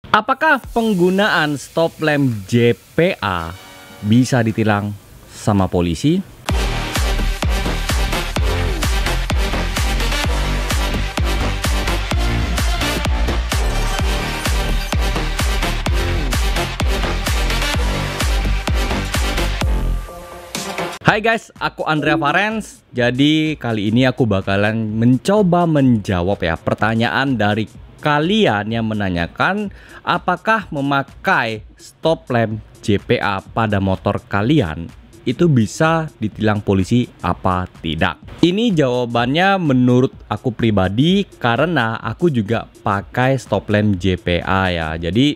Apakah penggunaan stop lamp JPA bisa ditilang sama polisi? Hai guys, aku Andrea Farens. Jadi kali ini aku bakalan mencoba menjawab pertanyaan dari kalian yang menanyakan apakah memakai stop lamp JPA pada motor kalian itu bisa ditilang polisi apa tidak. Ini jawabannya menurut aku pribadi karena aku juga pakai stop lamp JPA ya. Jadi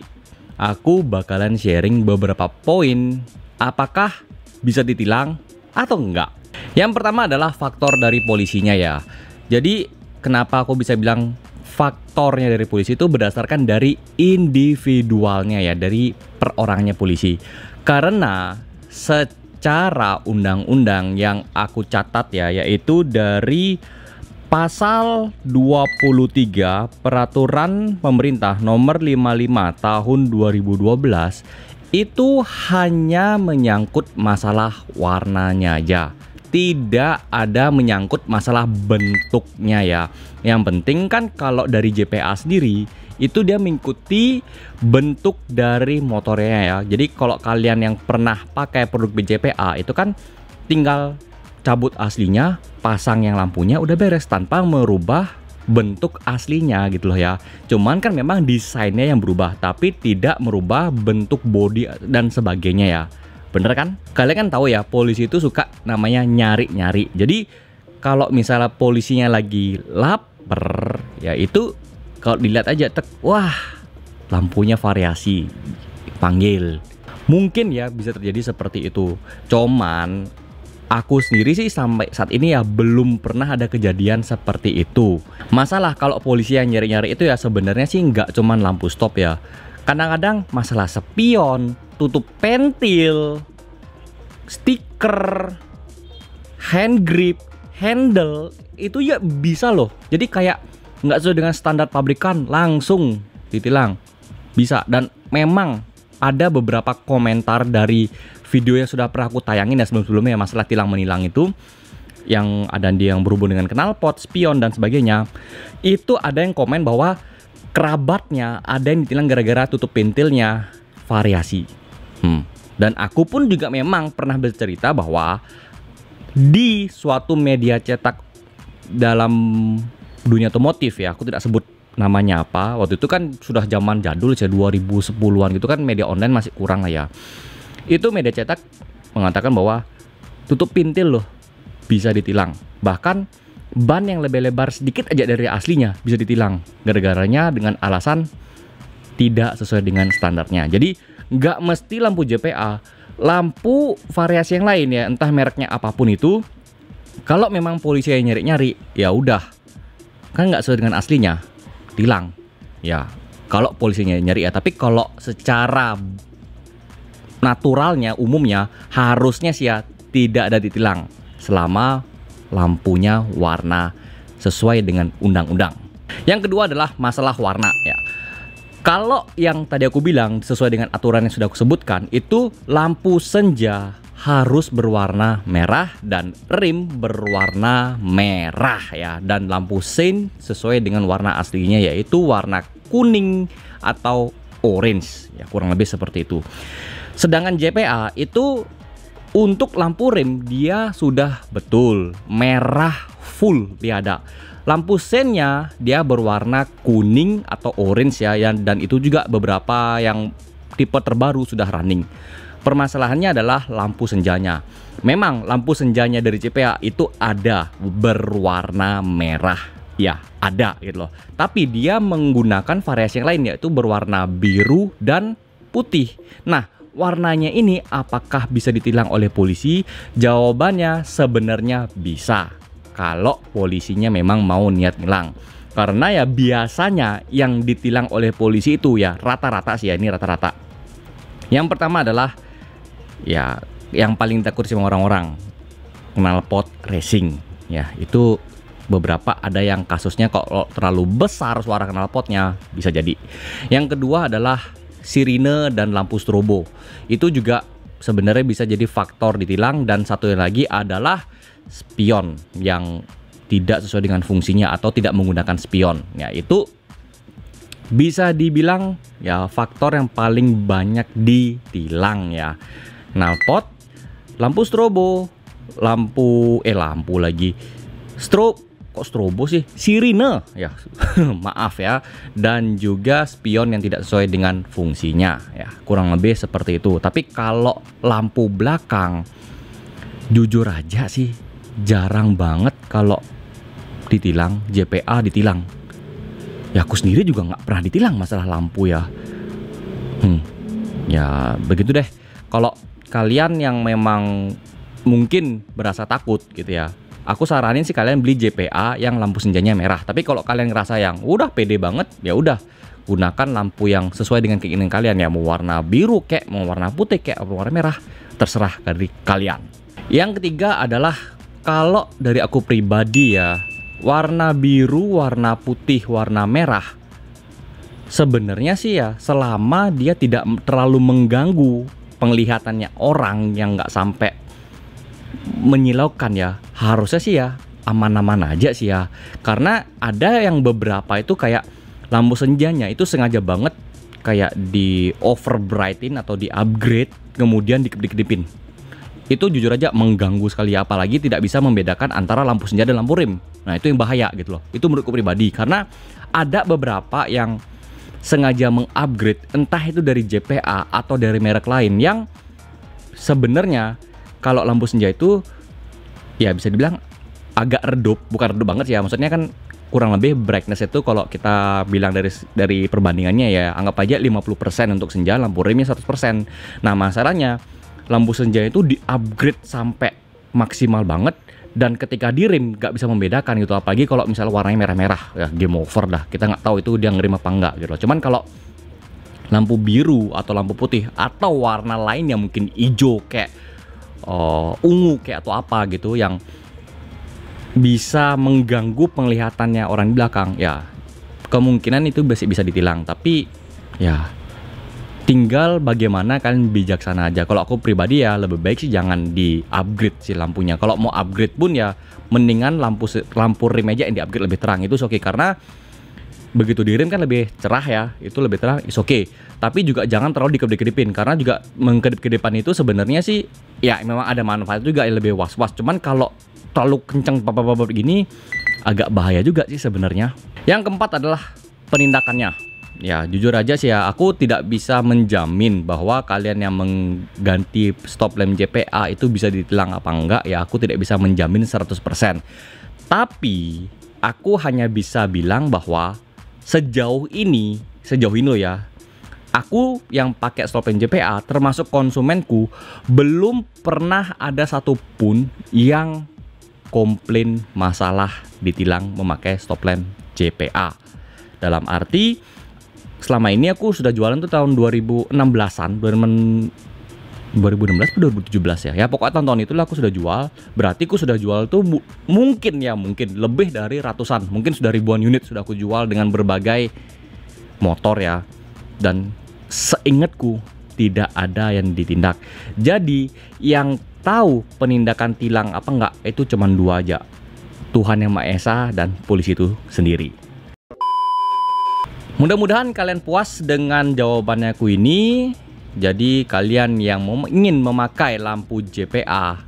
aku bakalan sharing beberapa poin apakah bisa ditilang atau enggak. Yang pertama adalah faktor dari polisinya ya. Jadi kenapa aku bisa bilang faktornya dari polisi itu berdasarkan dari individualnya ya, dari perorangnya polisi. Karena secara undang-undang yang aku catat ya, yaitu dari pasal 23 Peraturan Pemerintah Nomor 55 Tahun 2012 itu hanya menyangkut masalah warnanya aja, tidak ada menyangkut masalah bentuknya ya. Yang penting kan kalau dari JPA sendiri itu dia mengikuti bentuk dari motornya ya. Jadi kalau kalian yang pernah pakai produk JPA itu kan tinggal cabut aslinya, pasang yang lampunya, udah beres tanpa merubah bentuk aslinya gitu loh ya. Cuman kan memang desainnya yang berubah, tapi tidak merubah bentuk bodi dan sebagainya ya. Bener kan? Kalian kan tahu ya, polisi itu suka namanya nyari-nyari. Jadi kalau misalnya polisinya lagi lapar ya, itu kalau dilihat aja wah, lampunya variasi, panggil. Mungkin ya bisa terjadi seperti itu. Cuman aku sendiri sih sampai saat ini ya belum pernah ada kejadian seperti itu. Masalah kalau polisi yang nyari-nyari itu ya sebenarnya sih nggak cuman lampu stop ya. Kadang-kadang masalah spion, tutup pentil, stiker, hand grip, handle, itu ya bisa loh. Jadi kayak nggak sesuai dengan standar pabrikan langsung ditilang. Bisa. Dan memang ada beberapa komentar dari video yang sudah pernah aku tayangin ya sebelum-sebelumnya ya, masalah tilang menilang itu, yang ada yang berhubung dengan knalpot, spion dan sebagainya. Itu ada yang komen bahwa kerabatnya ada yang ditilang gara-gara tutup pentilnya variasi. Dan aku pun juga memang pernah bercerita bahwa di suatu media cetak dalam dunia otomotif ya, aku tidak sebut namanya apa. Waktu itu kan sudah zaman jadul ya, 2010-an gitu kan, media online masih kurang lah ya. Itu media cetak mengatakan bahwa tutup pintil loh bisa ditilang. Bahkan ban yang lebih lebar sedikit aja dari aslinya bisa ditilang. Gara-garanya dengan alasan tidak sesuai dengan standarnya. Jadi nggak mesti lampu JPA, lampu variasi yang lain ya, entah mereknya apapun itu. Kalau memang polisi yang nyari-nyari, ya udah, kan nggak sesuai dengan aslinya, tilang. Ya, kalau polisinya nyari ya. Tapi kalau secara naturalnya, umumnya harusnya sih ya tidak ada ditilang selama lampunya warna sesuai dengan undang-undang. Yang kedua adalah masalah warna ya. Kalau yang tadi aku bilang sesuai dengan aturan yang sudah aku sebutkan, itu lampu senja harus berwarna merah dan rim berwarna merah ya, dan lampu sein sesuai dengan warna aslinya yaitu warna kuning atau orange ya, kurang lebih seperti itu. Sedangkan JPA itu untuk lampu rim dia sudah betul merah full dia ada. Lampu seinnya dia berwarna kuning atau orange ya, dan itu juga beberapa yang tipe terbaru sudah running. Permasalahannya adalah lampu senjanya. Memang lampu senjanya dari JPA itu ada berwarna merah. Ya, ada gitu loh. Tapi dia menggunakan variasi yang lain yaitu berwarna biru dan putih. Nah, warnanya ini apakah bisa ditilang oleh polisi? Jawabannya sebenarnya bisa, kalau polisinya memang mau niat nilang. Karena ya biasanya yang ditilang oleh polisi itu ya rata-rata sih ya, ini rata-rata. Yang pertama adalah ya yang paling takut sama orang-orang, knalpot racing ya, itu beberapa ada yang kasusnya kalau terlalu besar suara knalpotnya bisa jadi. Yang kedua adalah sirine dan lampu strobo. Itu juga sebenarnya bisa jadi faktor ditilang. Dan satu lagi adalah spion yang tidak sesuai dengan fungsinya atau tidak menggunakan spion. Ya, itu bisa dibilang ya faktor yang paling banyak ditilang ya. Knalpot, lampu strobo, lampu lagi. Kok strobo sih? Sirine ya. Maaf ya. Dan juga spion yang tidak sesuai dengan fungsinya ya. Kurang lebih seperti itu. Tapi kalau lampu belakang jujur aja sih jarang banget kalau ditilang, JPA ditilang. Ya aku sendiri juga nggak pernah ditilang masalah lampu ya. Ya begitu deh. Kalau kalian yang memang mungkin berasa takut gitu ya, aku saranin sih kalian beli JPA yang lampu senjanya merah. Tapi kalau kalian ngerasa yang udah pede banget, ya udah gunakan lampu yang sesuai dengan keinginan kalian ya. Mau warna biru kek, mau warna putih kek, mau warna merah, terserah dari kalian. Yang ketiga adalah kalau dari aku pribadi ya, warna biru, warna putih, warna merah sebenarnya sih ya selama dia tidak terlalu mengganggu penglihatannya orang yang nggak sampai menyilaukan ya, harusnya sih ya aman-aman aja sih ya. Karena ada yang beberapa itu kayak lampu senjanya itu sengaja banget kayak di overbrightin atau di upgrade kemudian dikedip-kedipin. Itu jujur aja mengganggu sekali ya, apalagi tidak bisa membedakan antara lampu senja dan lampu rim. Nah itu yang bahaya gitu loh. Itu menurutku pribadi, karena ada beberapa yang sengaja mengupgrade entah itu dari JPA atau dari merek lain yang sebenarnya kalau lampu senja itu ya bisa dibilang agak redup, bukan redup banget sih ya. Maksudnya kan kurang lebih brightness itu kalau kita bilang dari perbandingannya ya anggap aja 50% untuk senja, lampu rimnya 100%. Nah masalahnya lampu senja itu di-upgrade sampai maksimal banget dan ketika di rim nggak bisa membedakan gitu, apalagi kalau misalnya warnanya merah-merah ya game over dah, kita nggak tahu itu dia ngerim apa enggak gitu loh. Cuman kalau lampu biru atau lampu putih atau warna lain yang mungkin hijau kayak ungu kayak atau apa gitu yang bisa mengganggu penglihatannya orang di belakang ya, kemungkinan itu bisa ditilang. Tapi ya tinggal bagaimana kalian bijaksana aja. Kalau aku pribadi ya lebih baik sih jangan di upgrade sih lampunya. Kalau mau upgrade pun ya mendingan lampu rim aja yang di upgrade lebih terang, itu oke. Karena begitu di rim kan lebih cerah ya, itu lebih terang, is oke. Tapi juga jangan terlalu dikedip-kedipin, karena juga mengkedip-kedipan itu sebenarnya sih ya memang ada manfaat juga, yang lebih was-was. Cuman kalau terlalu kenceng begini agak bahaya juga sih sebenarnya. Yang keempat adalah penindakannya. Ya jujur aja sih ya, aku tidak bisa menjamin bahwa kalian yang mengganti stop lamp JPA itu bisa ditilang apa enggak ya, aku tidak bisa menjamin 100%. Tapi aku hanya bisa bilang bahwa sejauh ini loh ya, aku yang pakai stop lamp JPA termasuk konsumenku belum pernah ada satupun yang komplain masalah ditilang memakai stop lamp JPA. Dalam arti selama ini aku sudah jualan tuh tahun 2016-an, 2016 atau 2017 ya. Ya pokoknya tahun-tahun itulah aku sudah jual. Berarti aku sudah jual tuh mungkin lebih dari ratusan, mungkin sudah ribuan unit sudah aku jual dengan berbagai motor ya. Dan seingatku tidak ada yang ditindak. Jadi yang tahu penindakan tilang apa enggak itu cuma dua aja, Tuhan Yang Maha Esa dan polisi itu sendiri. Mudah-mudahan kalian puas dengan jawabannya aku ini. Jadi kalian yang ingin memakai lampu JPA,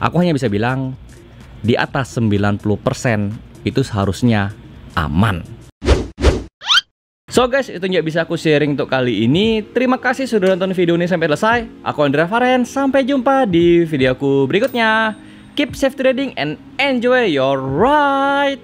aku hanya bisa bilang di atas 90% itu seharusnya aman. So guys, itu yang bisa aku sharing untuk kali ini. Terima kasih sudah nonton video ini sampai selesai. Aku Andrea Faren, sampai jumpa di videoku berikutnya. Keep safe trading and enjoy your ride.